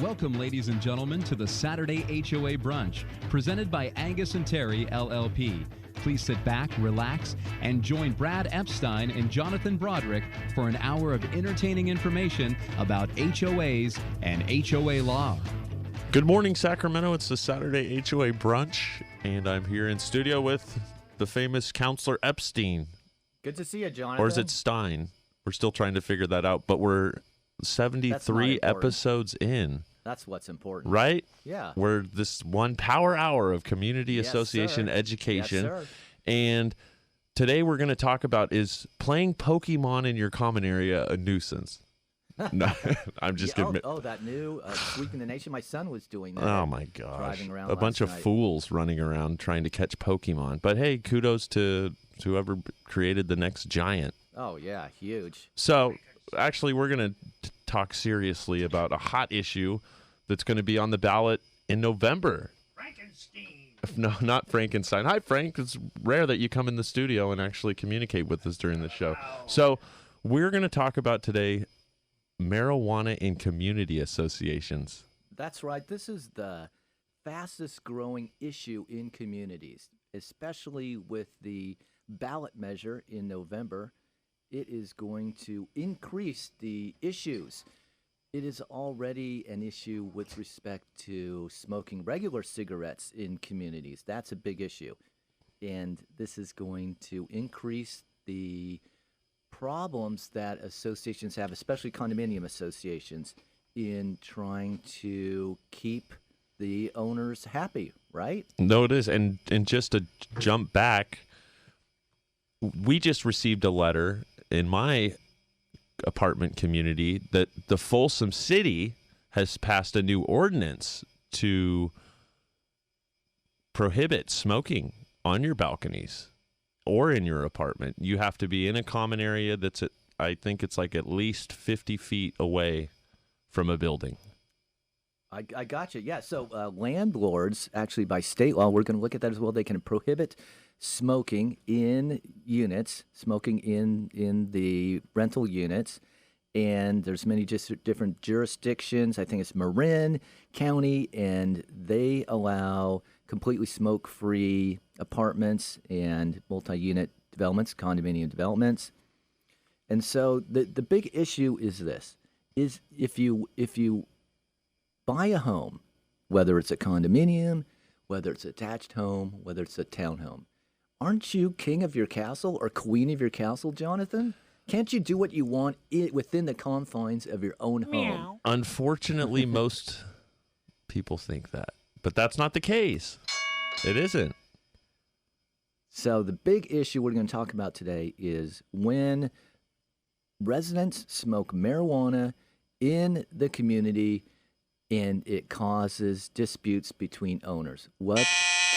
Welcome, ladies and gentlemen, to the Saturday HOA Brunch, presented by Angius&Terry, LLP. Please sit back, relax, and join Brad Epstein and Jonathan Broderick for an hour of entertaining information about HOAs and HOA law. Good morning, Sacramento. It's the Saturday HOA Brunch, and I'm here in studio with the famous Counselor Epstein. Good to see you, Jonathan. Or is it Stein? We're still trying to figure that out, but we're 73 episodes in. That's what's important. Right? Yeah. We're this 1 power hour of community association education. Yes, sir. And today we're going to talk about, is playing Pokemon in your common area a nuisance? No, I'm just kidding. That new Sweeping the Nation. My son was doing that. Oh, my gosh. Driving around a bunch of night. fools running around trying to catch Pokemon. But hey, kudos to whoever created the next giant. Oh, yeah, huge. So, actually, we're going to talk seriously about a hot issue that's going to be on the ballot in November. Frankenstein. No, not Frankenstein. Hi, Frank. It's rare that you come in the studio and actually communicate with us during the show. So, we're going to talk about today marijuana in community associations. That's right. This is the fastest growing issue in communities, especially with the ballot measure in November. It is going to increase the issues. It is already an issue with respect to smoking regular cigarettes in communities. That's a big issue. And this is going to increase the problems that associations have, especially condominium associations, in trying to keep the owners happy, right? No, it is. And just to jump back, we just received a letter in my apartment community that the Folsom City has passed a new ordinance to prohibit smoking on your balconies or in your apartment. You have to be in a common area that's I think it's like at least 50 feet away from a building. I got you. Yeah. So landlords, actually, by state law, we're going to look at that as well. They can prohibit smoking in units, smoking in the rental units, and there's many just different jurisdictions. I think it's Marin County, and they allow completely smoke-free apartments and multi-unit developments, condominium developments. And so the big issue is this: is if you buy a home, whether it's a condominium, whether it's an attached home, whether it's a townhome, aren't you king of your castle or queen of your castle, Jonathan? Can't you do what you want within the confines of your own home? Unfortunately, most people think that. But that's not the case. It isn't. So the big issue we're going to talk about today is when residents smoke marijuana in the community and it causes disputes between owners. What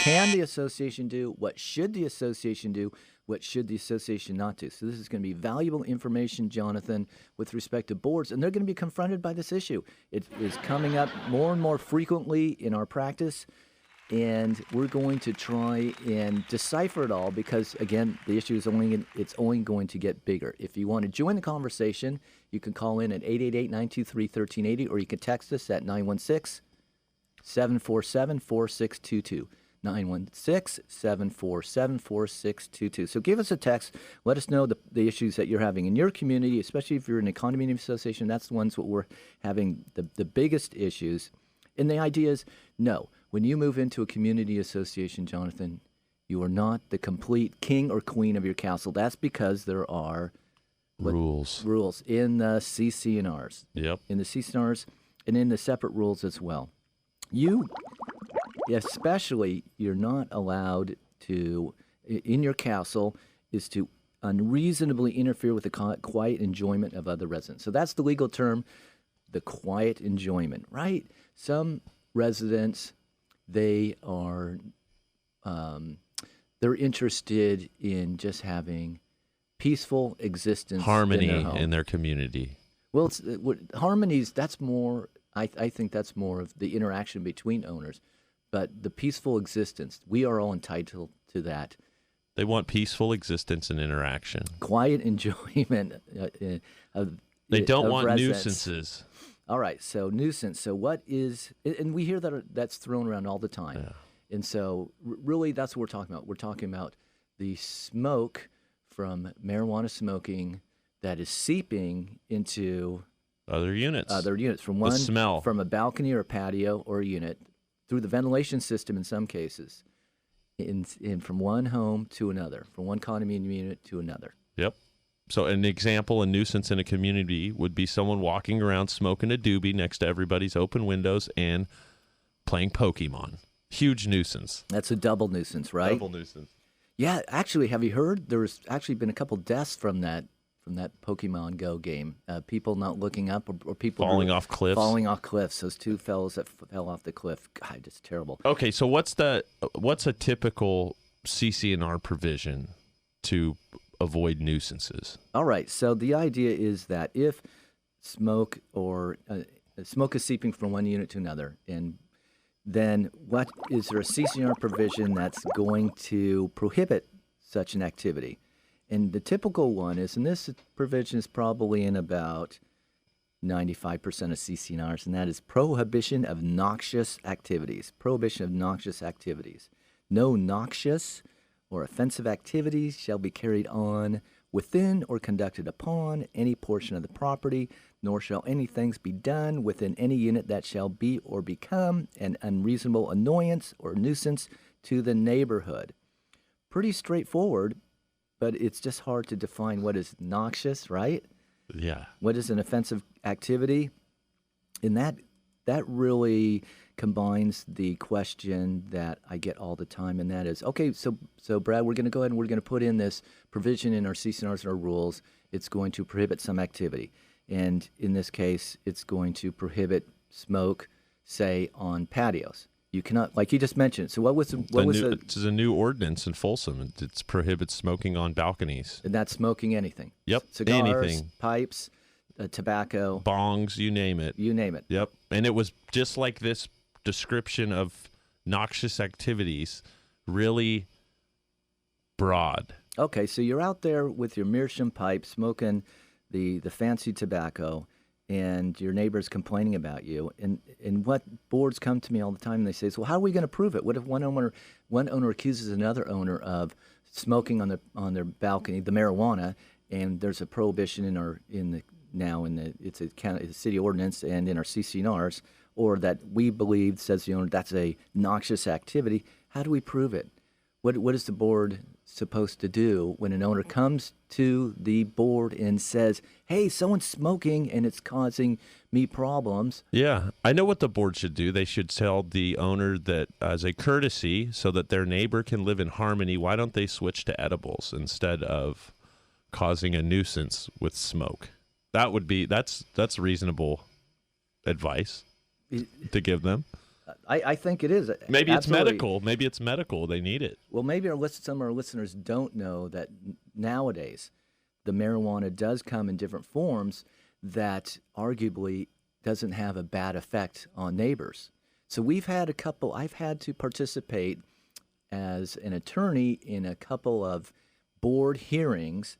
can the association do? What should the association do? What should the association not do? So this is going to be valuable information, Jonathan, with respect to boards, and they're going to be confronted by this issue. It is coming up more and more frequently in our practice, and we're going to try and decipher it all because, again, the issue is only going to get bigger. If you want to join the conversation, you can call in at 888-923-1380, or you can text us at 916-747-4622. 916-747-4622. So give us a text. Let us know the issues that you're having in your community, especially if you're in a condominium association. That's the ones that we're having the biggest issues. And the idea is, no, when you move into a community association, Jonathan, you are not the complete king or queen of your castle. That's because there are rules in the CC&Rs. Yep. In the CC&Rs and in the separate rules as well. Especially, you're not allowed to, in your castle, is to unreasonably interfere with the quiet enjoyment of other residents. So that's the legal term, the quiet enjoyment, right? Some residents, they're interested in just having peaceful existence, harmony in their home. in their community. Well, harmonies, that's more, I think that's more of the interaction between owners. But the peaceful existence, we are all entitled to that. They want peaceful existence and interaction. Quiet enjoyment of They don't of want residents. nuisances. All right, so nuisance. So what is, and we hear that's thrown around all the time. Yeah. And so really that's what we're talking about. We're talking about the smoke from marijuana smoking that is seeping into Other units. from The smell. from a balcony or a patio or a unit through the ventilation system in some cases, in from one home to another, from one condominium unit to another. Yep. So an example, a nuisance in a community would be someone walking around smoking a doobie next to everybody's open windows and playing Pokemon. Huge nuisance. That's a double nuisance, right? Double nuisance. Yeah, actually, have you heard? There's actually been a couple deaths from that Pokemon Go game. People not looking up or people Falling off cliffs. Falling off cliffs. Those two fellows that fell off the cliff. God, it's terrible. Okay, so what's a typical CC&R provision to avoid nuisances? All right. So the idea is that if smoke is seeping from one unit to another, and then what is there a CC&R provision that's going to prohibit such an activity? And the typical one is, and this provision is probably in about 95% of CC&Rs, and that is prohibition of noxious activities. Prohibition of noxious activities. No noxious or offensive activities shall be carried on within or conducted upon any portion of the property, nor shall any things be done within any unit that shall be or become an unreasonable annoyance or nuisance to the neighborhood. Pretty straightforward, but it's just hard to define what is noxious, right? Yeah. What is an offensive activity? And that really combines the question that I get all the time, and that is, okay, so Brad, we're going to go ahead and we're going to put in this provision in our CC&Rs and our rules. It's going to prohibit some activity. And in this case, it's going to prohibit smoke, say, on patios. You cannot, like you just mentioned. So It's a new ordinance in Folsom. It prohibits smoking on balconies. And that's smoking anything. Yep, Cigars, anything. Pipes, tobacco. Bongs, you name it. You name it. Yep. And it was just like this description of noxious activities, really broad. Okay, so you're out there with your meerschaum pipe smoking the fancy tobacco, and your neighbor's complaining about you. And what boards come to me all the time, and they say, so how are we going to prove it? What if one owner accuses another owner of smoking on their balcony, the marijuana, and there's a prohibition it's a city ordinance and in our CC&Rs, or that we believe, says the owner, that's a noxious activity. How do we prove it? What is the board supposed to do when an owner comes to the board and says, hey, someone's smoking and it's causing me problems? Yeah, I know what the board should do. They should tell the owner that as a courtesy so that their neighbor can live in harmony, why don't they switch to edibles instead of causing a nuisance with smoke? That's reasonable advice to give them. I think it is. Maybe Absolutely. it's medical. Maybe it's medical. They need it. Well, maybe some of our listeners don't know that nowadays the marijuana does come in different forms that arguably doesn't have a bad effect on neighbors. So I've had to participate as an attorney in a couple of board hearings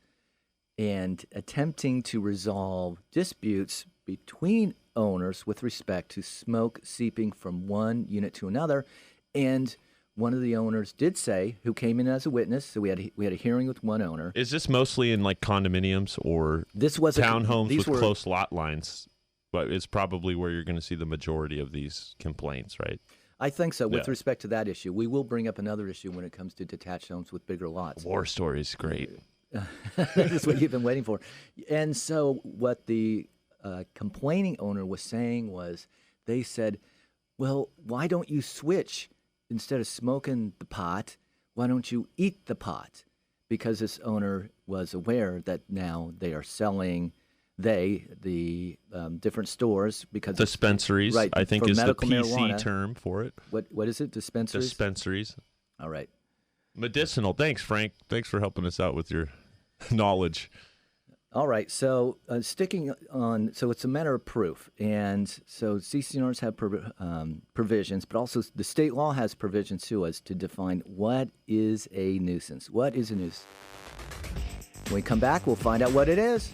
and attempting to resolve disputes between owners with respect to smoke seeping from one unit to another. And one of the owners did say, who came in as a witness, so we had a hearing with one owner. Is this mostly in like condominiums or townhomes with close lot lines? But it's probably where you're going to see the majority of these complaints, right? I think so. With respect to that issue, we will bring up another issue when it comes to detached homes with bigger lots. War story is great. This is what you've been waiting for. And so what the complaining owner was saying was, they said, well, why don't you switch? Instead of smoking the pot, why don't you eat the pot? Because this owner was aware that now they are selling the different stores, because dispensaries, right, I think is the PC marijuana term for it. What is it? Dispensaries? Dispensaries. All right. Medicinal. Thanks, Frank. Thanks for helping us out with your knowledge. All right, so sticking on, so it's a matter of proof, and so CC&Rs have provisions, but also the state law has provisions too, as to define what is a nuisance. What is a nuisance? When we come back, we'll find out what it is.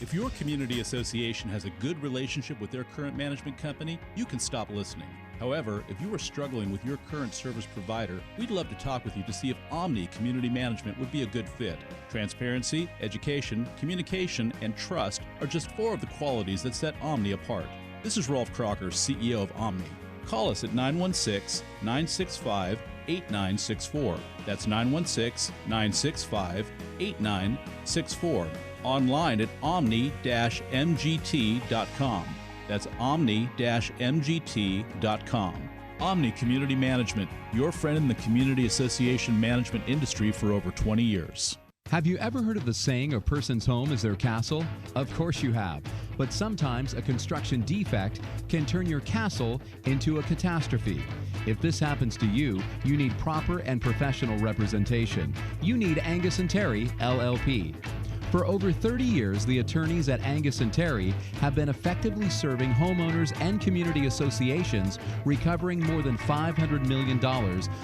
If your community association has a good relationship with their current management company, you can stop listening. However, if you are struggling with your current service provider, we'd love to talk with you to see if Omni Community Management would be a good fit. Transparency, education, communication, and trust are just 4 of the qualities that set Omni apart. This is Rolf Crocker, CEO of Omni. Call us at 916-965-8964. That's 916-965-8964. Online at omni-mgt.com. That's omni-mgt.com. Omni Community Management, your friend in the community association management industry for over 20 years. Have you ever heard of the saying, a person's home is their castle? Of course you have. But sometimes a construction defect can turn your castle into a catastrophe. If this happens to you, you need proper and professional representation. You need Angius&Terry, LLP. For over 30 years, the attorneys at Angius&Terry have been effectively serving homeowners and community associations, recovering more than $500 million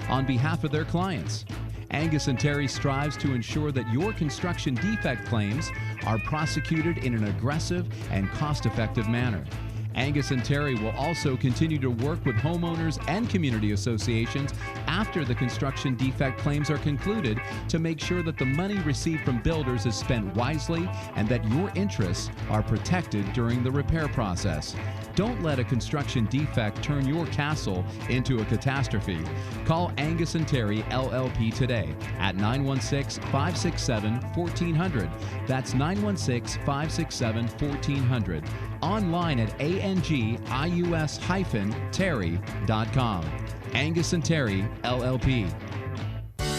on behalf of their clients. Angius&Terry strives to ensure that your construction defect claims are prosecuted in an aggressive and cost-effective manner. Angius&Terry will also continue to work with homeowners and community associations after the construction defect claims are concluded to make sure that the money received from builders is spent wisely and that your interests are protected during the repair process. Don't let a construction defect turn your castle into a catastrophe. Call Angius&Terry LLP today at 916-567-1400. That's 916-567-1400. Online at angius-terry.com. Angius&Terry LLP.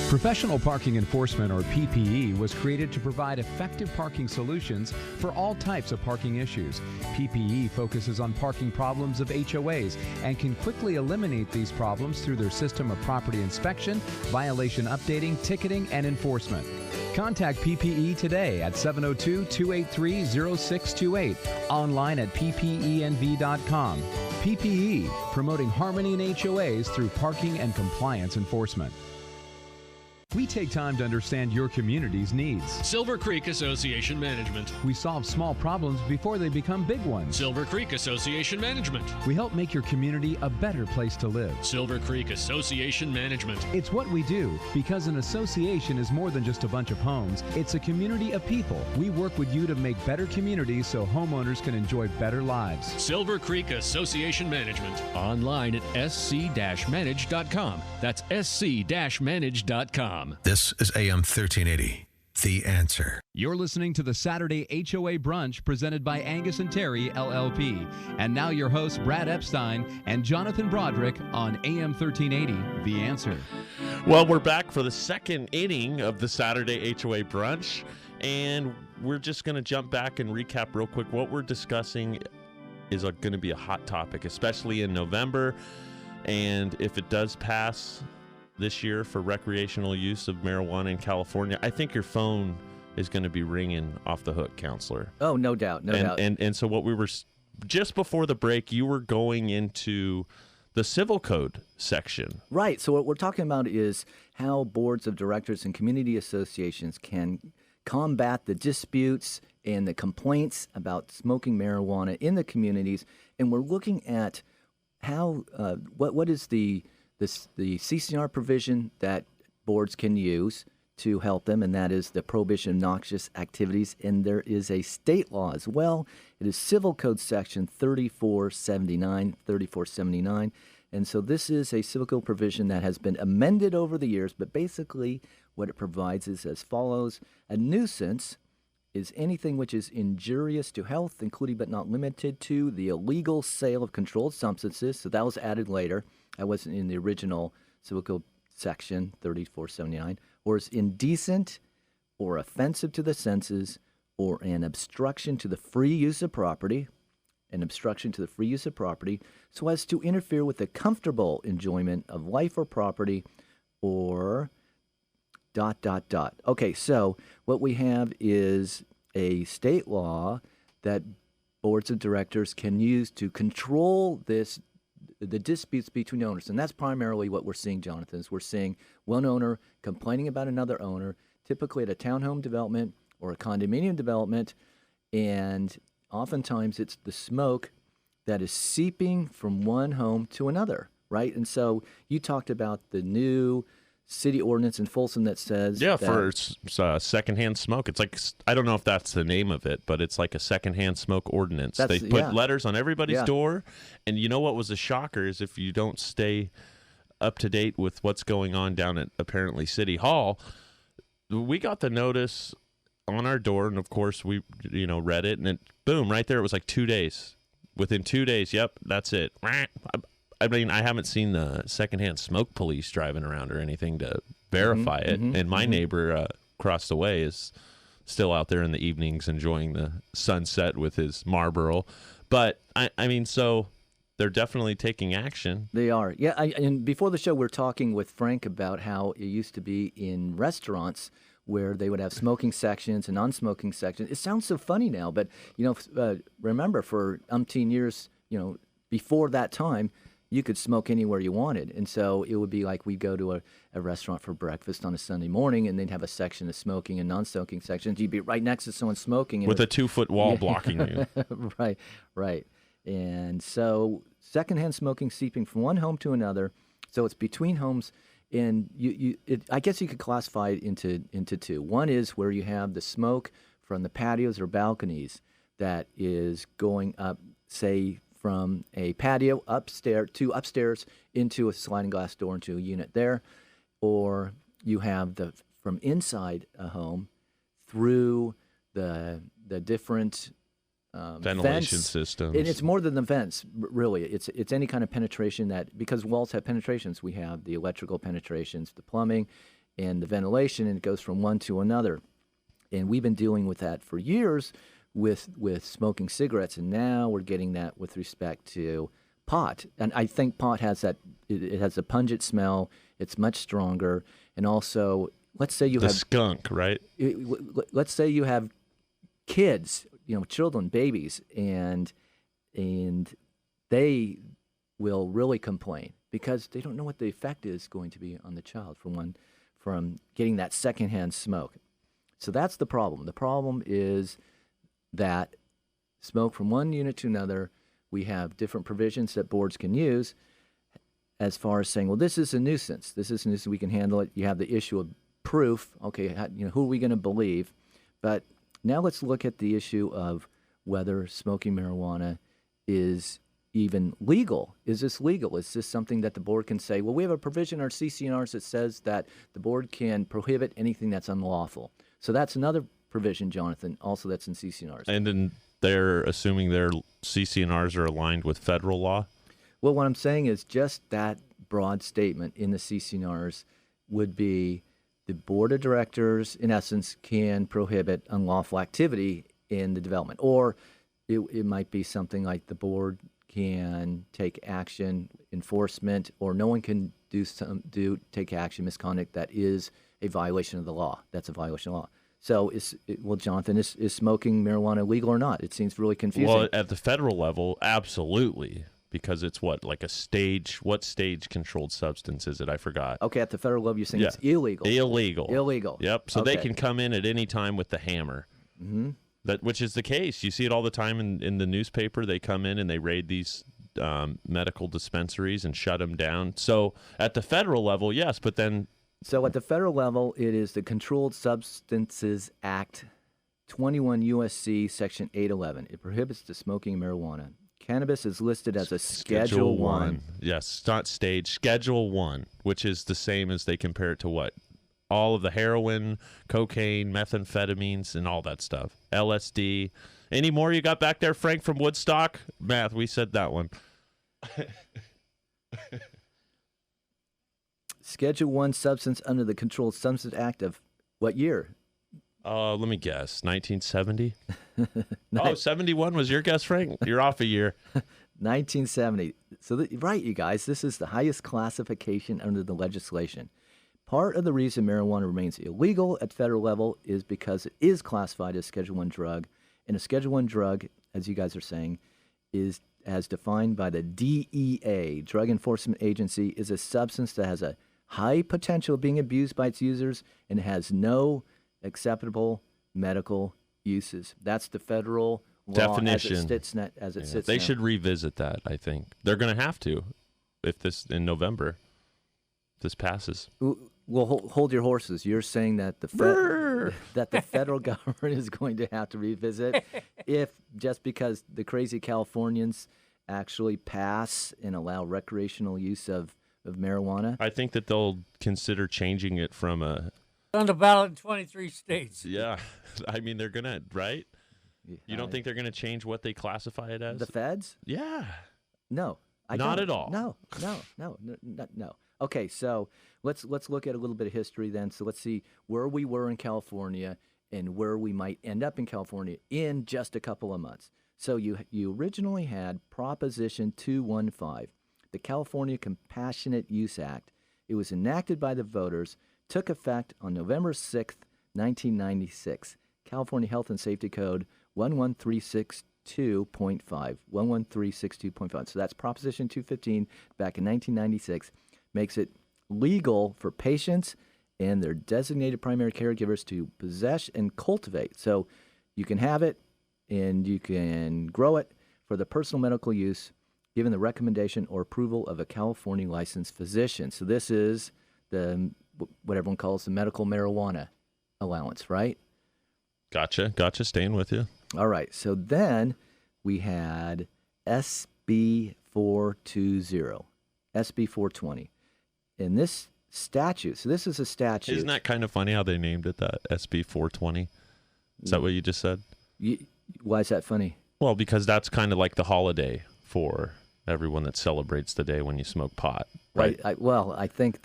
Professional Parking Enforcement, or PPE, was created to provide effective parking solutions for all types of parking issues. PPE focuses on parking problems of HOAs and can quickly eliminate these problems through their system of property inspection, violation updating, ticketing, and enforcement. Contact PPE today at 702-283-0628, online at ppenv.com. PPE, promoting harmony in HOAs through parking and compliance enforcement. We take time to understand your community's needs. Silver Creek Association Management. We solve small problems before they become big ones. Silver Creek Association Management. We help make your community a better place to live. Silver Creek Association Management. It's what we do, because an association is more than just a bunch of homes. It's a community of people. We work with you to make better communities so homeowners can enjoy better lives. Silver Creek Association Management. Online at sc-manage.com. That's sc-manage.com. This is AM 1380, The Answer. You're listening to the Saturday HOA Brunch presented by Angius&Terry, LLP. And now your hosts, Brad Epstein and Jonathan Broderick on AM 1380, The Answer. Well, we're back for the second inning of the Saturday HOA Brunch, and we're just going to jump back and recap real quick. What we're discussing is going to be a hot topic, especially in November, and if it does pass this year for recreational use of marijuana in California, I think your phone is going to be ringing off the hook, Counselor. Oh, no doubt, no doubt. And so what we were, just before the break, you were going into the civil code section. Right. So what we're talking about is how boards of directors and community associations can combat the disputes and the complaints about smoking marijuana in the communities. And we're looking at how, what is the CCR provision that boards can use to help them, and that is the prohibition of noxious activities. And there is a state law as well. It is Civil Code Section 3479. And so this is a civil code provision that has been amended over the years, but basically what it provides is as follows. A nuisance is anything which is injurious to health, including but not limited to the illegal sale of controlled substances. So that was added later. That wasn't in the original Civil Code Section 3479, or is indecent or offensive to the senses, or an obstruction to the free use of property, so as to interfere with the comfortable enjoyment of life or property, or ... Okay, so what we have is a state law that boards of directors can use to control the disputes between owners. And that's primarily what we're seeing, Jonathan, is we're seeing one owner complaining about another owner, typically at a townhome development or a condominium development, And oftentimes it's the smoke that is seeping from one home to another, right? And so you talked about the new city ordinance in Folsom that says for secondhand smoke. It's like, I don't know if that's the name of it, but it's like a secondhand smoke ordinance. They put letters on everybody's door, and you know what was a shocker is if you don't stay up to date with what's going on down at apparently City Hall, we got the notice on our door, and of course we read it, and then boom, right there it was like 2 days. Within 2 days, yep, that's it. I mean, I haven't seen the secondhand smoke police driving around or anything to verify it. And my neighbor across the way is still out there in the evenings enjoying the sunset with his Marlboro. But, I mean, so they're definitely taking action. They are. Yeah, and before the show, we're talking with Frank about how it used to be in restaurants where they would have smoking sections and non-smoking sections. It sounds so funny now, but, remember for umpteen years, before that time, you could smoke anywhere you wanted. And so it would be like we'd go to a restaurant for breakfast on a Sunday morning, and they'd have a section of smoking and non-smoking sections. You'd be right next to someone smoking. With a 2-foot wall blocking you. Right. And so secondhand smoking seeping from one home to another. So it's between homes. And I guess you could classify it into two. One is where you have the smoke from the patios or balconies that is going up, say, from a patio upstairs into a sliding glass door into a unit there. Or you have from inside a home through the different ventilation vents. systems. And it's more than the vents, really. It's any kind of penetration because walls have penetrations. We have the electrical penetrations, the plumbing, and the ventilation, and it goes from one to another. And we've been dealing with that for years with smoking cigarettes, and now we're getting that with respect to pot. And I think pot has that. It has a pungent smell. It's much stronger, and also, let's say you have skunk, right? Let's say you have kids, children, babies, and they will really complain because they don't know what the effect is going to be on the child from getting that secondhand smoke. So that's the problem. The problem is that smoke from one unit to another, we have different provisions that boards can use as far as saying, well, this is a nuisance. This is a nuisance. We can handle it. You have the issue of proof. Okay, who are we going to believe? But now let's look at the issue of whether smoking marijuana is even legal. Is this legal? Is this something that the board can say, well, we have a provision in our CC&Rs that says that the board can prohibit anything that's unlawful. So that's another provision, Jonathan, also that's in CC&Rs. And then they're assuming their CC&Rs are aligned with federal law? Well, what I'm saying is just that broad statement in the CC&Rs would be the board of directors, in essence, can prohibit unlawful activity in the development. Or it might be something like the board can take action, enforcement, or no one can take action, misconduct that is a violation of the law. That's a violation of the law. So, Jonathan, is smoking marijuana legal or not? It seems really confusing. Well, at the federal level, absolutely. Because it's like a stage-controlled substance is it? I forgot. Okay, at the federal level, you're saying it's illegal. Illegal. Yep. So they can come in at any time with the hammer. Mm-hmm. Which is the case. You see it all the time in the newspaper. They come in and they raid these medical dispensaries and shut them down. So at the federal level, yes, but then... So at the federal level, it is the Controlled Substances Act, 21 U.S.C. Section 811. It prohibits the smoking of marijuana. Cannabis is listed as a Schedule 1. Yes, not stage. Schedule 1, which is the same as they compare it to what? All of the heroin, cocaine, methamphetamines, and all that stuff. LSD. Any more you got back there, Frank, from Woodstock? Math, we said that one. Schedule 1 substance under the Controlled Substances Act of what year? Let me guess. 1970? 71 was your guess, Frank? You're off a year. 1970. So, right, you guys, this is the highest classification under the legislation. Part of the reason marijuana remains illegal at federal level is because it is classified as Schedule 1 drug. And a Schedule 1 drug, as you guys are saying, is as defined by the DEA, Drug Enforcement Agency, is a substance that has a high potential of being abused by its users and has no acceptable medical uses. That's the federal law definition as it sits. They now. should revisit that. I think they're going to have to if this in November. This passes. Well, hold your horses. You're saying that the federal government is going to have to revisit if just because the crazy Californians actually pass and allow recreational use of marijuana. I think that they'll consider changing it from a on the ballot in 23 states. Yeah, I mean they're gonna right. You don't think they're gonna change what they classify it as? The feds? Yeah. No, not at all. No. Okay, so let's look at a little bit of history then. So let's see where we were in California and where we might end up in California in just a couple of months. So you originally had Proposition 215, the California Compassionate Use Act. It was enacted by the voters, took effect on November 6th, 1996. California Health and Safety Code 11362.5, 11362.5. So that's Proposition 215 back in 1996. Makes it legal for patients and their designated primary caregivers to possess and cultivate. So you can have it and you can grow it for the personal medical use, given the recommendation or approval of a California licensed physician. So this is what everyone calls the medical marijuana allowance, right? Gotcha. Staying with you. All right. So then we had SB 420, SB 420. In this statute, so this is a statute. Isn't that kind of funny how they named it that, SB 420? Is that what you just said? Why is that funny? Well, because that's kind of like the holiday for everyone that celebrates the day when you smoke pot, right? I think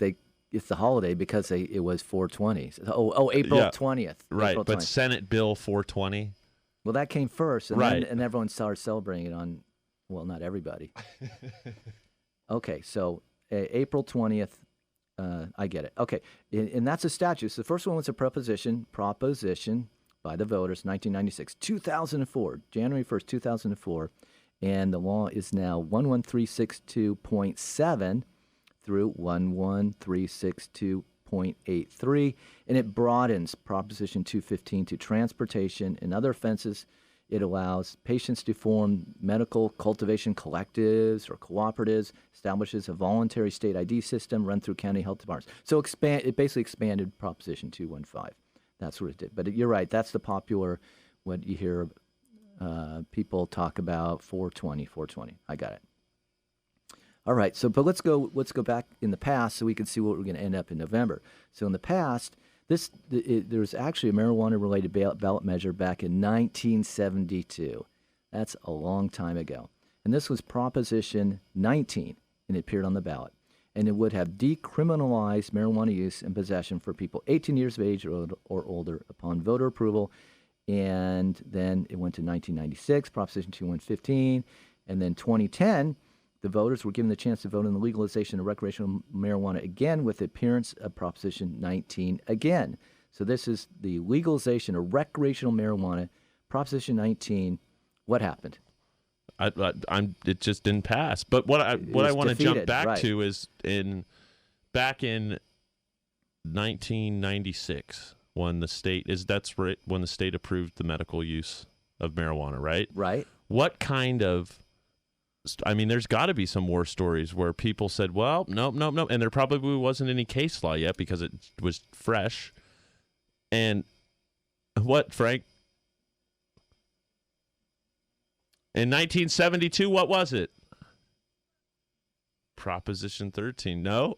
it's the holiday because it was 420. April 20th. Right, April but 20th. Senate Bill 420. Well, that came first, and right. then and everyone started celebrating it on, well, not everybody. Okay, so April 20th. I get it. Okay, and that's a statute. So the first one was a proposition by the voters, 1996. 2004, January 1st, 2004, and the law is now 11362.7 through 11362.83, and it broadens Proposition 215 to transportation and other offenses. It allows patients to form medical cultivation collectives or cooperatives, establishes a voluntary state ID system run through county health departments. So it basically expanded Proposition 215. That's what it did. But you're right. That's the popular, what you hear people talk about, 420. I got it. All right. So, but let's go back in the past so we can see what we're going to end up in November. So in the past, there was actually a marijuana-related ballot measure back in 1972. That's a long time ago. And this was Proposition 19, and it appeared on the ballot. And it would have decriminalized marijuana use and possession for people 18 years of age or older upon voter approval. And then it went to 1996, Proposition 2115. And then 2010, the voters were given the chance to vote on the legalization of recreational marijuana again with the appearance of Proposition 19 again. So this is the legalization of recreational marijuana, Proposition 19. What happened? It just didn't pass. But what I want to jump back to is back in 1996 when the state when the state approved the medical use of marijuana, right? Right. What kind of there's got to be some war stories where people said, well, no. And there probably wasn't any case law yet because it was fresh. And what, Frank? In 1972, what was it? Proposition 13. No.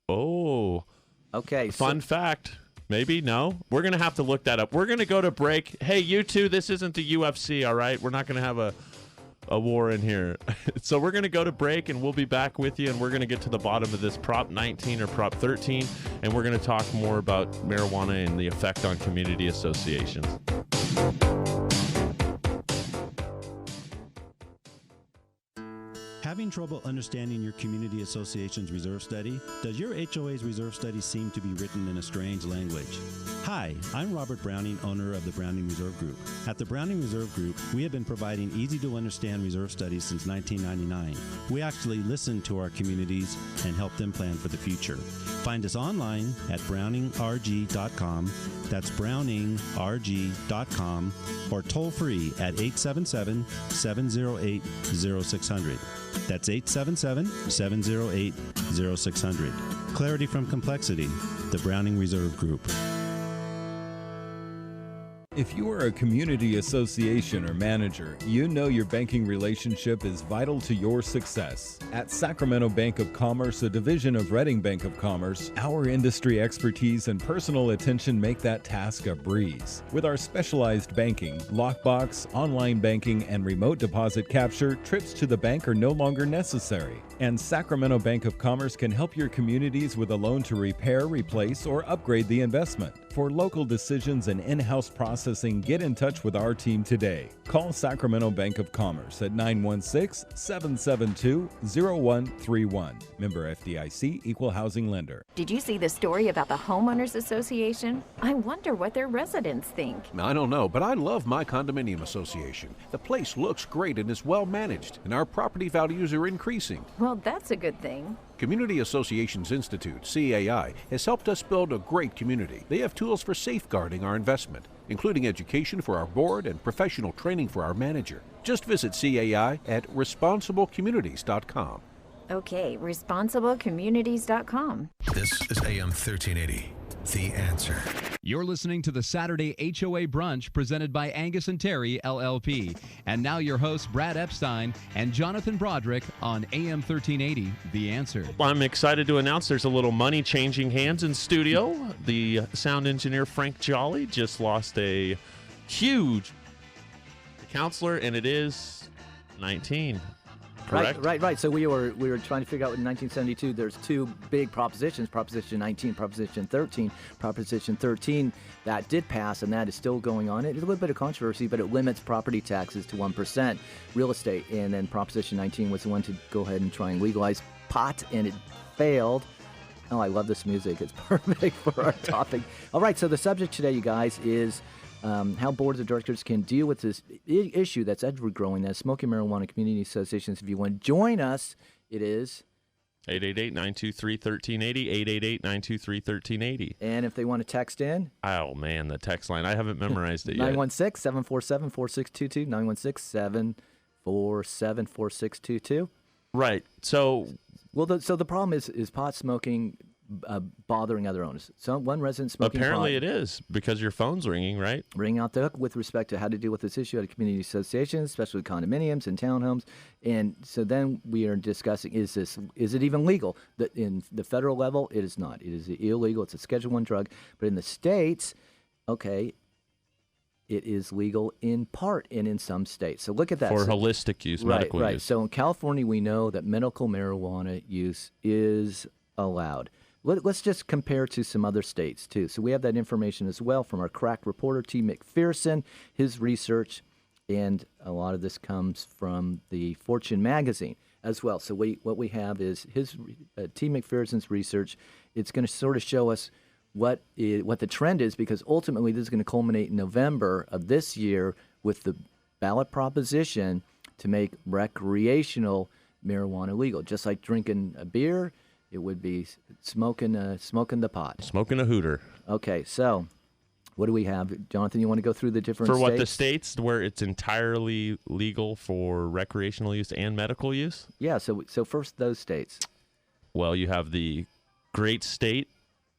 Oh. Okay. Fun fact. Maybe, no. We're going to have to look that up. We're going to go to break. Hey, you two, this isn't the UFC, all right? We're not going to have a war in here. So we're going to go to break, and we'll be back with you, and we're going to get to the bottom of this Prop 19 or Prop 13, and we're going to talk more about marijuana and the effect on community associations. Having having trouble understanding your community association's reserve study? Does your HOA's reserve study seem to be written in a strange language? Hi, I'm Robert Browning, owner of the Browning Reserve Group. At the Browning Reserve Group, we have been providing easy-to-understand reserve studies since 1999. We actually listen to our communities and help them plan for the future. Find us online at browningrg.com. That's browningrg.com, or toll free at 877-708-0600. That's 877-708-0600. Clarity from complexity, the Browning Reserve Group. If you are a community association or manager, you know your banking relationship is vital to your success. At Sacramento Bank of Commerce, a division of Redding Bank of Commerce, our industry expertise and personal attention make that task a breeze. With our specialized banking, lockbox, online banking, and remote deposit capture, trips to the bank are no longer necessary. And Sacramento Bank of Commerce can help your communities with a loan to repair, replace, or upgrade the investment. For local decisions and in-house processing, get in touch with our team today. Call Sacramento Bank of Commerce at 916-772-0131. Member FDIC, Equal Housing Lender. Did you see the story about the Homeowners Association? I wonder what their residents think. I don't know, but I love my condominium association. The place looks great and is well managed, and our property values are increasing. Well, that's a good thing. Community Associations Institute, CAI, has helped us build a great community. They have tools for safeguarding our investment, including education for our board and professional training for our manager. Just visit CAI at responsiblecommunities.com. Okay, responsiblecommunities.com. This is AM 1380, The Answer. You're listening to the Saturday HOA Brunch presented by Angius&Terry, LLP. And now your hosts, Brad Epstein and Jonathan Broderick on AM 1380, The Answer. Well, I'm excited to announce there's a little money changing hands in studio. The sound engineer, Frank Jolly, just lost a huge counselor, and it is 19. Correct? Right. So we were trying to figure out in 1972, there's two big propositions, Proposition 19, Proposition 13. Proposition 13, that did pass, and that is still going on. It's a little bit of controversy, but it limits property taxes to 1%, real estate. And then Proposition 19 was the one to go ahead and try and legalize pot, and it failed. Oh, I love this music. It's perfect for our topic. All right, so the subject today, you guys, is how boards of directors can deal with this issue that's ever-growing, that's smoking marijuana community associations. If you want to join us, it is 888-923-1380, 888-923-1380. And if they want to text in? Oh, man, the text line. I haven't memorized it yet. 916-747-4622, 916-747-4622. Right. So, well, the problem is pot smoking bothering other owners. So one resident smoking apparently pot, it is, because your phone's ringing, right? Ring out the hook with respect to how to deal with this issue at a community association, especially condominiums and townhomes. And so then we are discussing, is it even legal? In the federal level, it is not. It is illegal. It's a Schedule I drug. But in the states, okay, it is legal in part and in some states. So look at that. For holistic use, medical use. Right. So in California, we know that medical marijuana use is allowed. Let's just compare to some other states, too. So we have that information as well from our crack reporter, T. McPherson, his research, and a lot of this comes from the Fortune magazine as well. So what we have is his T. McPherson's research. It's going to sort of show us what the trend is, because ultimately this is going to culminate in November of this year with the ballot proposition to make recreational marijuana legal. Just like drinking a beer, it would be smoking the pot. Smoking a hooter. Okay, so what do we have? Jonathan, you want to go through the different states? For what, the states where it's entirely legal for recreational use and medical use? Yeah, so first those states. Well, you have the great state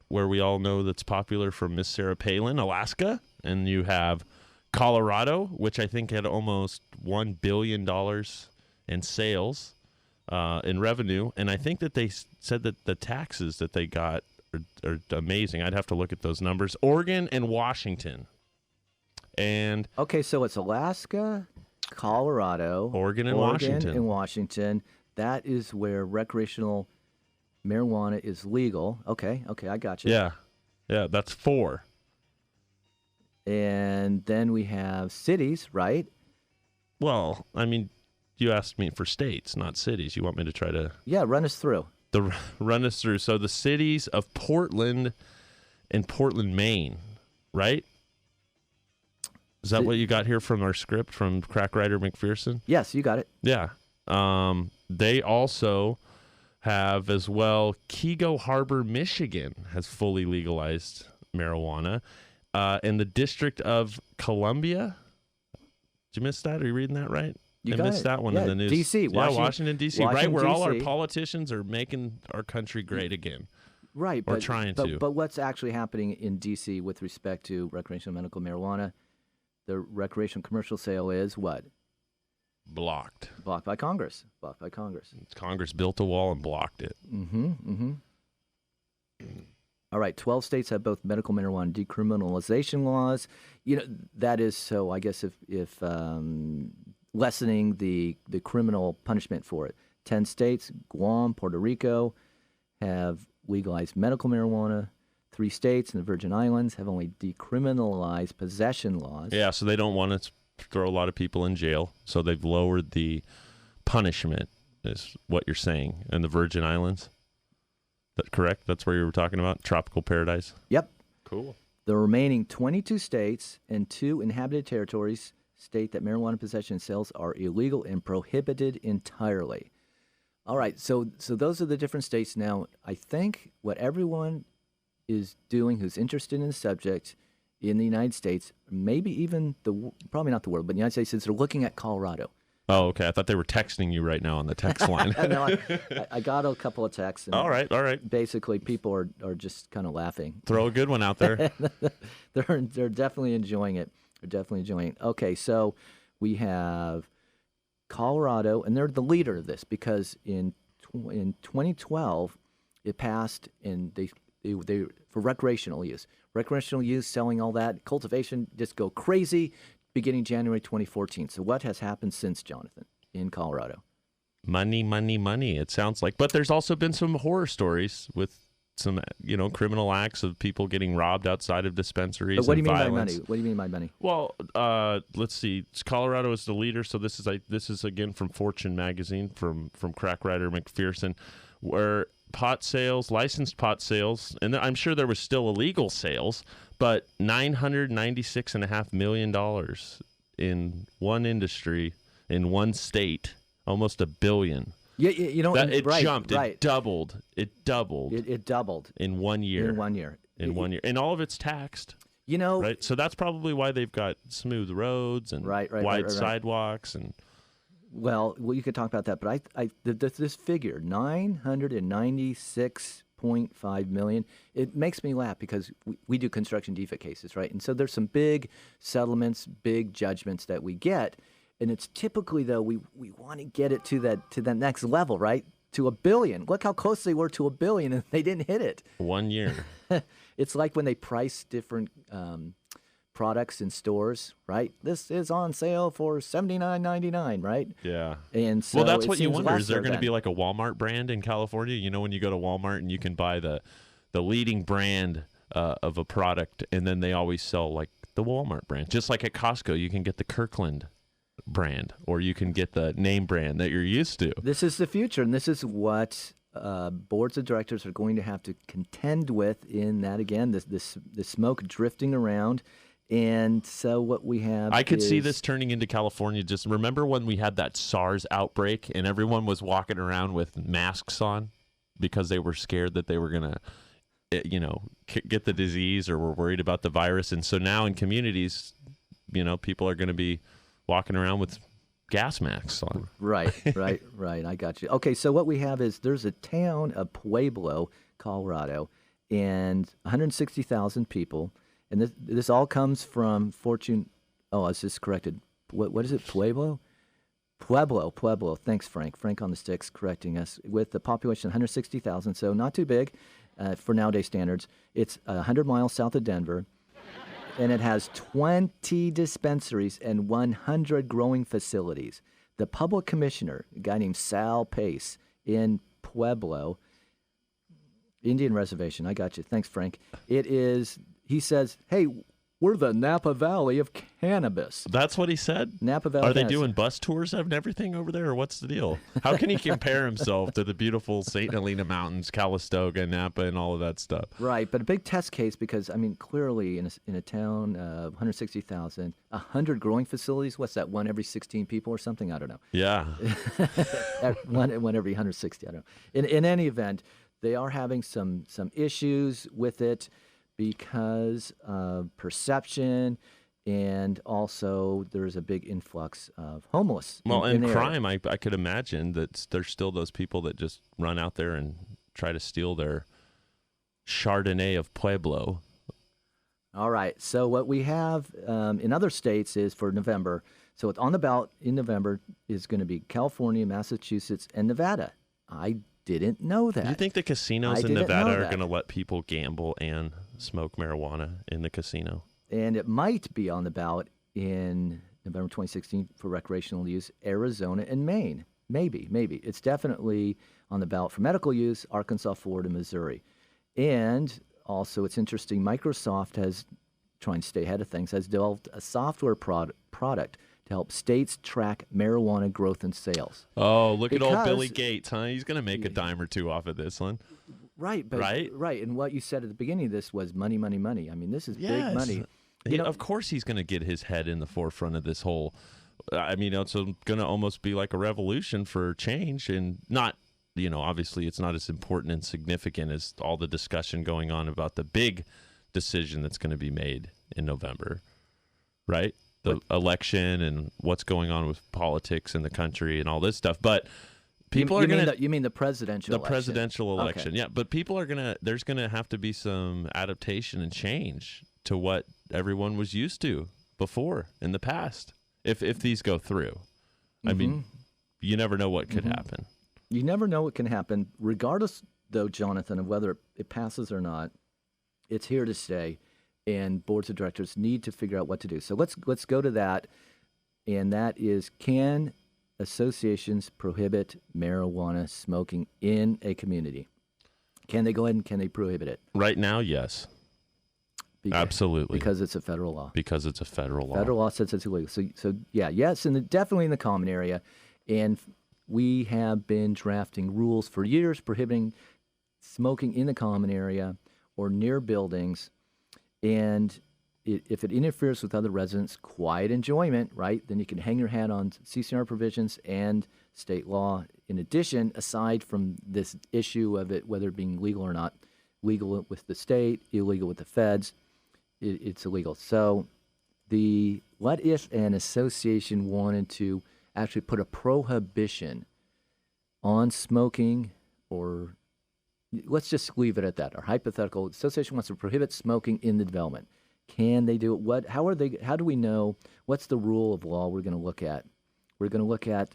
where we all know that's popular from Miss Sarah Palin, Alaska. And you have Colorado, which I think had almost $1 billion in sales. In revenue, and I think that they said that the taxes that they got are amazing. I'd have to look at those numbers. Oregon and Washington. And okay, so it's Alaska, Colorado, Oregon and Washington. That is where recreational marijuana is legal. Okay, I got you. Yeah, that's 4. And then we have cities, right? Well, I mean, You asked me for states, not cities. You want me to try to... Yeah, run us through. Run us through. So the cities of Portland and Portland, Maine, right? Is that what you got here from our script from Crack Writer McPherson? Yes, you got it. Yeah. They also have as well, Kego Harbor, Michigan has fully legalized marijuana. In the District of Columbia, did you miss that? Are you reading that right? I missed that one in the news. D.C., Washington, D.C., right where all our D.C. politicians are making our country great again. Right. Or trying to. But what's actually happening in D.C. with respect to recreational medical marijuana, the recreational commercial sale is what? Blocked. Blocked by Congress. Congress built a wall and blocked it. All right, 12 states have both medical marijuana decriminalization laws. That is so, I guess, if lessening the criminal punishment for it. 10 states, Guam, Puerto Rico, have legalized medical marijuana. 3 states in the Virgin Islands have only decriminalized possession laws. Yeah, so they don't want to throw a lot of people in jail, so they've lowered the punishment, is what you're saying, in the Virgin Islands. That correct? That's where you were talking about? Tropical paradise? Yep. Cool. The remaining 22 states and 2 inhabited territories state that marijuana possession and sales are illegal and prohibited entirely. All right, so those are the different states. Now, I think what everyone is doing who's interested in the subject in the United States, maybe even probably not the world, but the United States, is they're looking at Colorado. Oh, okay. I thought they were texting you right now on the text line. No, I got a couple of texts. And all right. Basically, people are just kind of laughing. Throw a good one out there. They're definitely enjoying it. Okay, so we have Colorado, and they're the leader of this because in 2012 it passed, and they for recreational use, selling all that, cultivation just go crazy. Beginning January 2014. So what has happened since, Jonathan, in Colorado? Money, money, money. It sounds like. But there's also been some horror stories with some, criminal acts of people getting robbed outside of dispensaries. But what do you mean violence. by money? What do you mean by money? Well, let's see. Colorado is the leader. So this is again from Fortune magazine, from Crack Writer McPherson, where licensed pot sales, and I'm sure there was still illegal sales, but $996.5 million in one industry, in one state, almost $1 billion. Yeah, it right, jumped. Right. It doubled. It doubled in 1 year. In 1 year, and all of it's taxed. Right. So that's probably why they've got smooth roads and wide sidewalks and. Well, you could talk about that, but this figure, $996.5 million, it makes me laugh because we do construction defect cases, right? And so there's some big settlements, big judgments that we get, and it's typically, though, we want to get it to that next level, right? To $1 billion. Look how close they were to $1 billion, and they didn't hit it. 1 year. It's like when they price different products in stores, right? This is on sale for $79.99, right? Yeah. And so that's what you wonder. Is there going to be like a Walmart brand in California? When you go to Walmart and you can buy the leading brand of a product, and then they always sell like the Walmart brand. Just like at Costco, you can get the Kirkland brand, or you can get the name brand that you're used to. This is the future, and this is what boards of directors are going to have to contend with in that, again, this smoke drifting around. And so what we have I could see this turning into California. Just remember when we had that SARS outbreak and everyone was walking around with masks on because they were scared that they were going to, get the disease or were worried about the virus. And so now in communities, people are going to be walking around with gas masks on. Right. I got you. Okay, so what we have is there's a town of Pueblo, Colorado, and 160,000 people. And this all comes from Fortune. Oh, I was just corrected. What is it? Pueblo. Thanks, Frank. Frank on the sticks correcting us. With the population of 160,000, so not too big for nowadays standards. It's 100 miles south of Denver, and it has 20 dispensaries and 100 growing facilities. The public commissioner, a guy named Sal Pace in Pueblo, Indian Reservation. I got you. Thanks, Frank. He says, hey, We're the Napa Valley of cannabis. That's what he said? Napa Valley. Are they cannabis. doing bus tours and everything over there, or what's the deal? How can he compare himself to the beautiful St. Helena Mountains, Calistoga, Napa, and all of that stuff? Right, but a big test case because, I mean, clearly in a town of 160,000, 100 growing facilities, what's that, one every 16 people or something? I don't know. Yeah. one every 160, I don't know. In any event, they are having some issues with it because of perception, and also there's a big influx of homeless. Well, in and the crime, area. I could imagine that there's still those people that just run out there and try to steal their Chardonnay of Pueblo. All right, so what we have in other states is for November, so on the ballot in November is going to be California, Massachusetts, and Nevada. I didn't know that. Do you think the casinos in Nevada are going to let people gamble and smoke marijuana in the casino? And it might be on the ballot in November 2016 for recreational use, Arizona and Maine. Maybe. It's definitely on the ballot for medical use, Arkansas, Florida, Missouri. And also, it's interesting, Microsoft has, trying to stay ahead of things, has developed a software product to help states track marijuana growth and sales. Oh, look at old Billy Gates, huh? He's going to make a dime or two off of this one. Right. And what you said at the beginning of this was money, money, money. I mean, this is big money. Of course he's going to get his head in the forefront of this whole, I mean, it's going to almost be like a revolution for change, and not, obviously it's not as important and significant as all the discussion going on about the big decision that's going to be made in November, right? The election and what's going on with politics in the country and all this stuff. But people are going to... You mean the presidential election? The presidential election, okay. Yeah. But people are going to... There's going to have to be some adaptation and change to what everyone was used to before in the past, if these go through. I mean, you never know what could happen. You never know what can happen, regardless, though, Jonathan, of whether it passes or not. It's here to stay, and boards of directors need to figure out what to do. So let's go to that, and that is, can associations prohibit marijuana smoking in a community? Can they go ahead and can they prohibit it? Right now, yes. Absolutely. Because it's a federal law. Because it's a federal law. Federal law says it's illegal. So yeah, yes, and definitely in the common area. And we have been drafting rules for years prohibiting smoking in the common area or near buildings. And if it interferes with other residents' quiet enjoyment, right, then you can hang your hat on CCR provisions and state law. In addition, aside from this issue of it, whether it being legal or not, legal with the state, illegal with the feds, it's illegal. So what if an association wanted to actually put a prohibition on smoking, or let's just leave it at that. Our hypothetical association wants to prohibit smoking in the development. Can they do it? How do we know? What's the rule of law we're going to look at? We're going to look at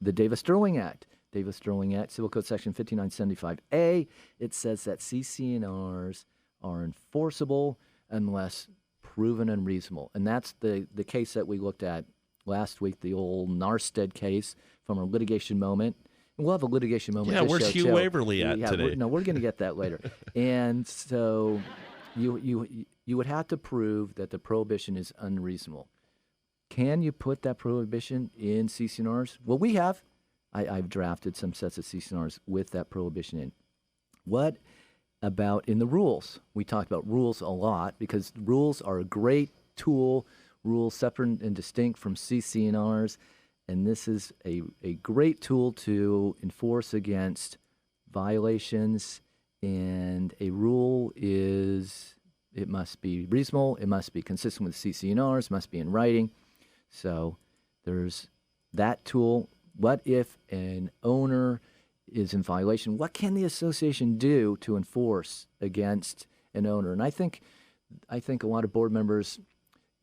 the Davis-Sterling Act. Davis-Sterling Act, Civil Code Section 5975A. It says that CC&Rs are enforceable unless proven unreasonable. And that's the case that we looked at last week, the old Narstead case from our litigation moment. And we'll have a litigation moment. Yeah, where's Hugh Waverly at today? We're going to get that later. And so you would have to prove that the prohibition is unreasonable. Can you put that prohibition in CC&Rs? Well, we have. I've drafted some sets of CC&Rs with that prohibition in. What about in the rules? We talked about rules a lot because rules are a great tool, rules separate and distinct from CC&Rs, and this is a great tool to enforce against violations. And a rule is, it must be reasonable, it must be consistent with CC&Rs, must be in writing. So there's that tool. What if an owner is in violation? What can the association do to enforce against an owner? And I think a lot of board members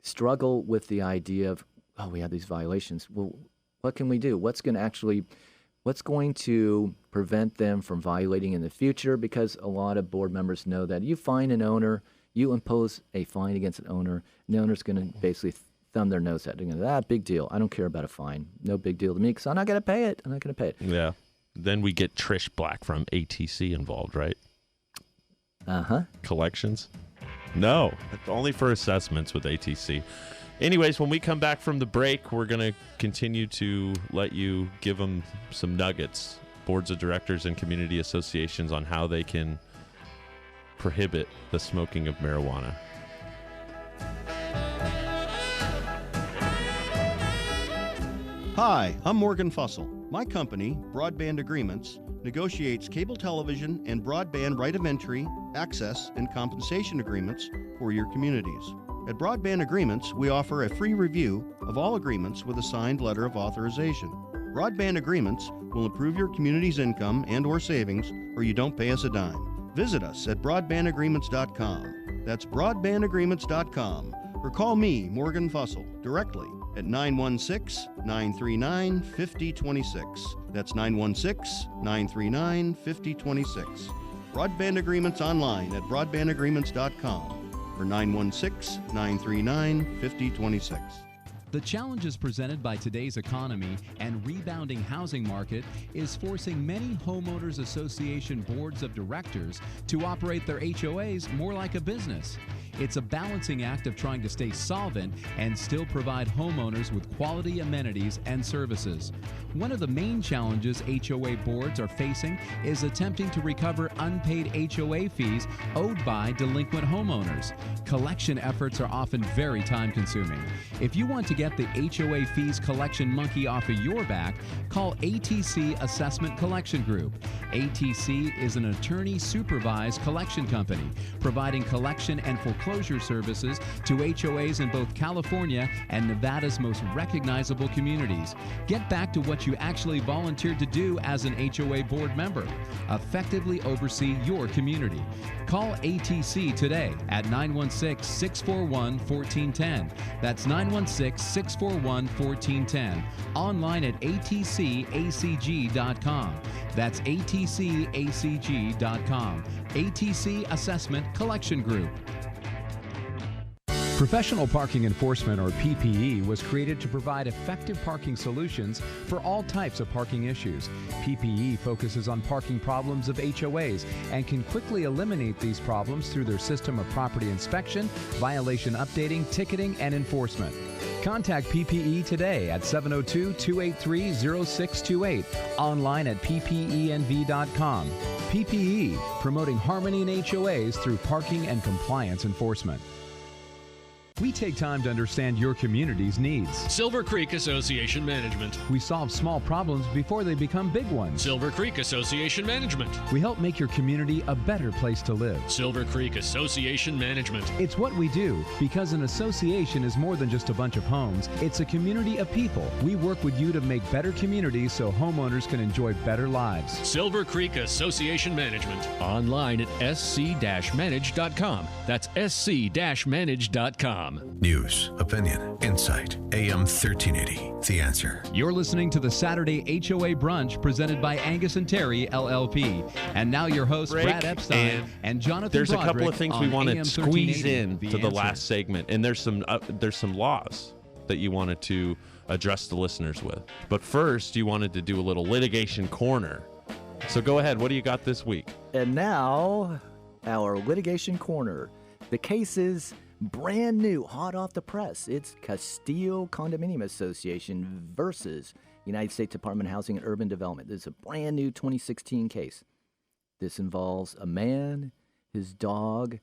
struggle with the idea of, oh, we have these violations. Well, what can we do? What's going to prevent them from violating in the future? Because a lot of board members know that you fine an owner, you impose a fine against an owner, and the owner's going to basically thumb their nose at it. Big deal. I don't care about a fine. No big deal to me because I'm not going to pay it. Yeah. Then we get Trish Black from ATC involved, right? Uh-huh. Collections. No, only for assessments with ATC. Anyways, when we come back from the break, we're going to continue to let you give them some nuggets, boards of directors and community associations, on how they can prohibit the smoking of marijuana. Hi, I'm Morgan Fussell. My company, Broadband Agreements, negotiates cable television and broadband right of entry, access, and compensation agreements for your communities. At Broadband Agreements, we offer a free review of all agreements with a signed letter of authorization. Broadband Agreements will improve your community's income and/or savings, or you don't pay us a dime. Visit us at broadbandagreements.com. That's broadbandagreements.com. Or call me, Morgan Fussell, directly at 916-939-5026. That's 916-939-5026. Broadband Agreements online at broadbandagreements.com or 916-939-5026. The challenges presented by today's economy and rebounding housing market is forcing many homeowners association boards of directors to operate their HOAs more like a business. It's a balancing act of trying to stay solvent and still provide homeowners with quality amenities and services. One of the main challenges HOA boards are facing is attempting to recover unpaid HOA fees owed by delinquent homeowners. Collection efforts are often very time-consuming. If you want to get the HOA fees collection monkey off of your back, call ATC Assessment Collection Group. ATC is an attorney-supervised collection company, providing collection and foreclosure services to HOAs in both California and Nevada's most recognizable communities. Get back to what you actually volunteered to do as an HOA board member. Effectively oversee your community. Call ATC today at 916-641-1410. That's 916-641-1410. Online at atcacg.com. That's atcacg.com. ATC Assessment Collection Group. Professional Parking Enforcement, or PPE, was created to provide effective parking solutions for all types of parking issues. PPE focuses on parking problems of HOAs and can quickly eliminate these problems through their system of property inspection, violation updating, ticketing, and enforcement. Contact PPE today at 702-283-0628, online at ppenv.com. PPE, promoting harmony in HOAs through parking and compliance enforcement. We take time to understand your community's needs. Silver Creek Association Management. We solve small problems before they become big ones. Silver Creek Association Management. We help make your community a better place to live. Silver Creek Association Management. It's what we do, because an association is more than just a bunch of homes. It's a community of people. We work with you to make better communities so homeowners can enjoy better lives. Silver Creek Association Management. Online at sc-manage.com. That's sc-manage.com. News, opinion, insight. AM 1380. The Answer. You're listening to the Saturday HOA Brunch presented by Angius&Terry, LLP. And now your hosts, Brad Epstein and Jonathan There's Broderick. a couple of things we want to squeeze in to the Answer. last segment, and there's some laws that you wanted to address the listeners with. But first, you wanted to do a little litigation corner. So go ahead. What do you got this week? And now, our litigation corner. The case is brand new, hot off the press. It's Castillo Condominium Association versus United States Department of Housing and Urban Development. This is a brand new 2016 case. This involves a man, his dog,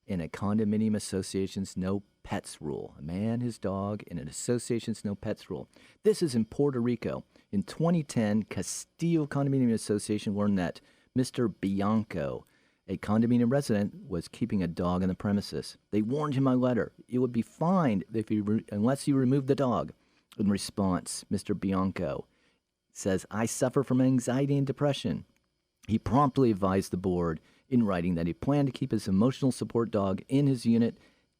and a condominium association's no pets rule. A man, his dog, and an association's no pets rule. This is in Puerto Rico. In 2010, Castillo Condominium Association learned that Mr. Bianco, a condominium resident, was keeping a dog on the premises. They warned him by letter. It would be fined unless you removed the dog. In response, Mr. Bianco says, "I suffer from anxiety and depression." He promptly advised the board in writing that he planned to keep his emotional support dog in his unit,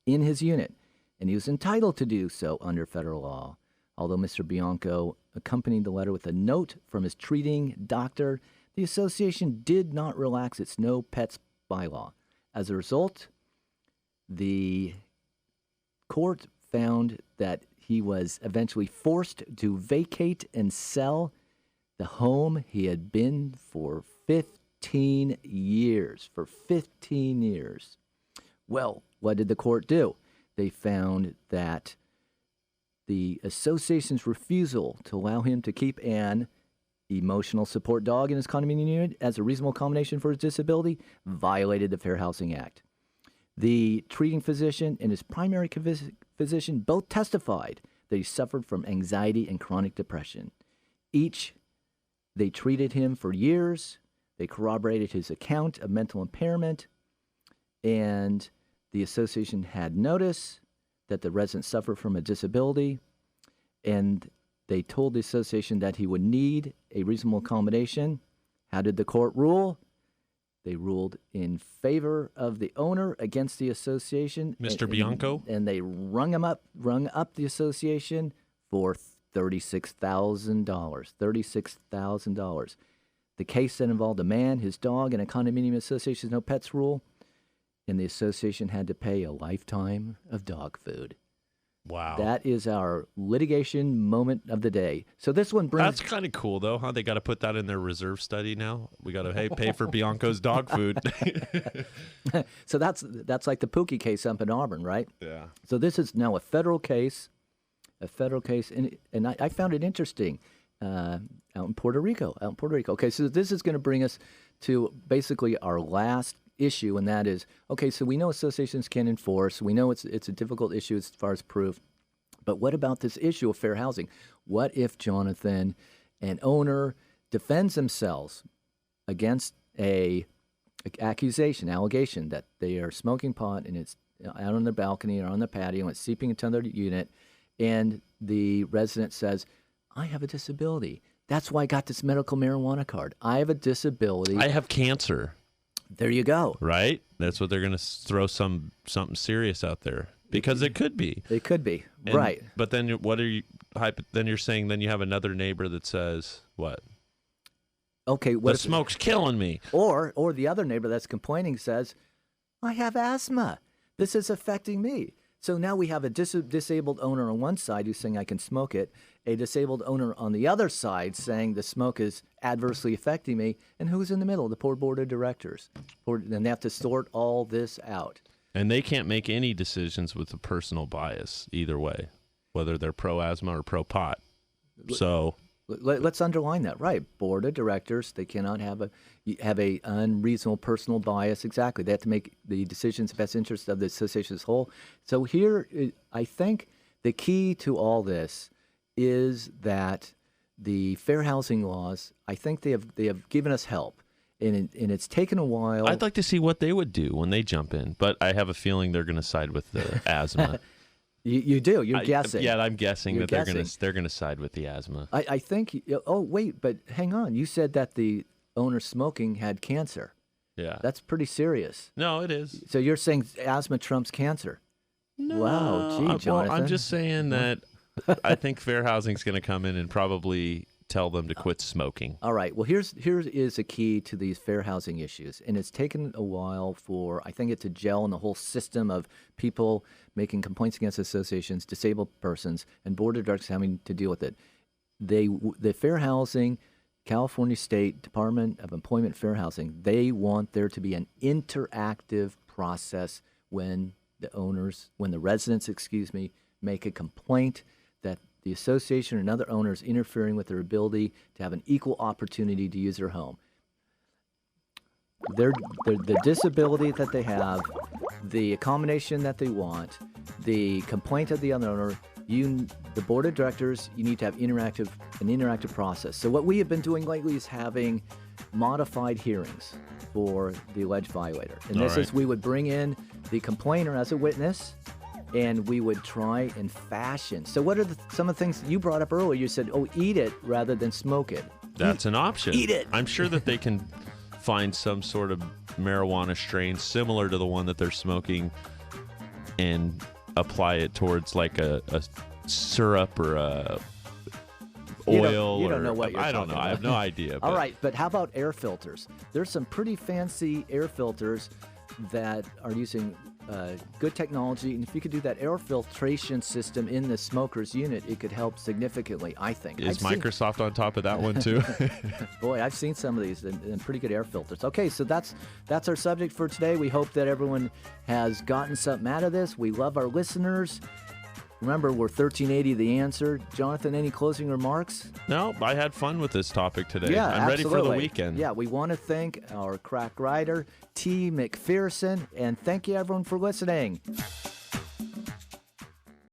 and he was entitled to do so under federal law. Although Mr. Bianco accompanied the letter with a note from his treating doctor, the association did not relax its no pets bylaw. As a result, the court found that he was eventually forced to vacate and sell the home he had been for 15 years. Well, what did the court do? They found that the association's refusal to allow him to keep an emotional support dog in his condominium unit as a reasonable accommodation for his disability violated the Fair Housing Act. The treating physician and his primary physician both testified that he suffered from anxiety and chronic depression. They treated him for years. They corroborated his account of mental impairment, and the association had notice that the resident suffered from a disability, and they told the association that he would need a reasonable accommodation. How did the court rule? They ruled in favor of the owner against the association. Mr. Bianco? And they rung up the association for $36,000. $36,000. The case that involved a man, his dog, and a condominium association's no pets rule, and the association had to pay a lifetime of dog food. Wow. That is our litigation moment of the day. So this one brings... That's kind of cool, though, huh? They got to put that in their reserve study now. We got to pay for Bianco's dog food. So that's like the Pookie case up in Auburn, right? Yeah. So this is now a federal case, and I found it interesting out in Puerto Rico. Okay, so this is going to bring us to basically our last issue, and that is, okay, so we know associations can enforce. We know it's a difficult issue as far as proof. But what about this issue of fair housing? What if Jonathan, an owner, defends themselves against a allegation that they are smoking pot and it's out on their balcony or on their patio and it's seeping into their unit, and the resident says, I have a disability. That's why I got this medical marijuana card. I have a disability. I have cancer. There you go. Right? That's what they're going to throw something serious out there, because it could be. It could be. And, right. But then what are you then you're saying then you have another neighbor that says what? Okay, what the smoke's killing me. Or the other neighbor that's complaining says, I have asthma. This is affecting me. So now we have a disabled owner on one side who's saying I can smoke it, a disabled owner on the other side saying the smoke is adversely affecting me, and who's in the middle? The poor board of directors. And they have to sort all this out. And they can't make any decisions with a personal bias either way, whether they're pro-asthma or pro-pot. So... Let's underline that, right? Board of directors, they cannot have a unreasonable personal bias. Exactly. They have to make the decisions in the best interest of the association as a whole. So here, I think the key to all this is that the fair housing laws, I think they have given us help. And it's taken a while. I'd like to see what they would do when they jump in, but I have a feeling they're going to side with the asthma. You do. You're guessing. Yeah, I'm guessing that they're going to side with the asthma. I think. Oh wait, but hang on. You said that the owner smoking had cancer. Yeah, that's pretty serious. No, it is. So you're saying asthma trumps cancer? No. Wow, gee, Jonathan. Well, I'm just saying that I think fair housing's going to come in and probably tell them to quit smoking. All right. Well, here is a key to these fair housing issues, and it's taken a while for, I think, it to gel in the whole system of people making complaints against associations, disabled persons, and board of directors having to deal with it. The fair housing, California State Department of Employment Fair Housing, they want there to be an interactive process when the residents, make a complaint that the association or another owner is interfering with their ability to have an equal opportunity to use their home. The disability that they have, the accommodation that they want, the complaint of the other owner, the board of directors, you need to have an interactive process. So what we have been doing lately is having modified hearings for the alleged violator. And this is, we would bring in the complainer as a witness, and we would try and fashion. So what are some of the things that you brought up earlier? You said, eat it rather than smoke it. That's an option. Eat it. I'm sure that they can find some sort of marijuana strain similar to the one that they're smoking and apply it towards like a syrup or a oil. You don't know what you're I don't know. about. I have no idea. All right, but how about air filters? There's some pretty fancy air filters that are using good technology, and if you could do that air filtration system in the smoker's unit, it could help significantly, I think. Is Microsoft on top of that one too? Boy, I've seen some of these and pretty good air filters. Okay, so that's our subject for today. We hope that everyone has gotten something out of this. We love our listeners. Remember, we're 1380 The Answer. Jonathan, any closing remarks? No, I had fun with this topic today. Yeah, I'm ready for the weekend. Yeah, we want to thank our crack writer, T. McPherson, and thank you, everyone, for listening.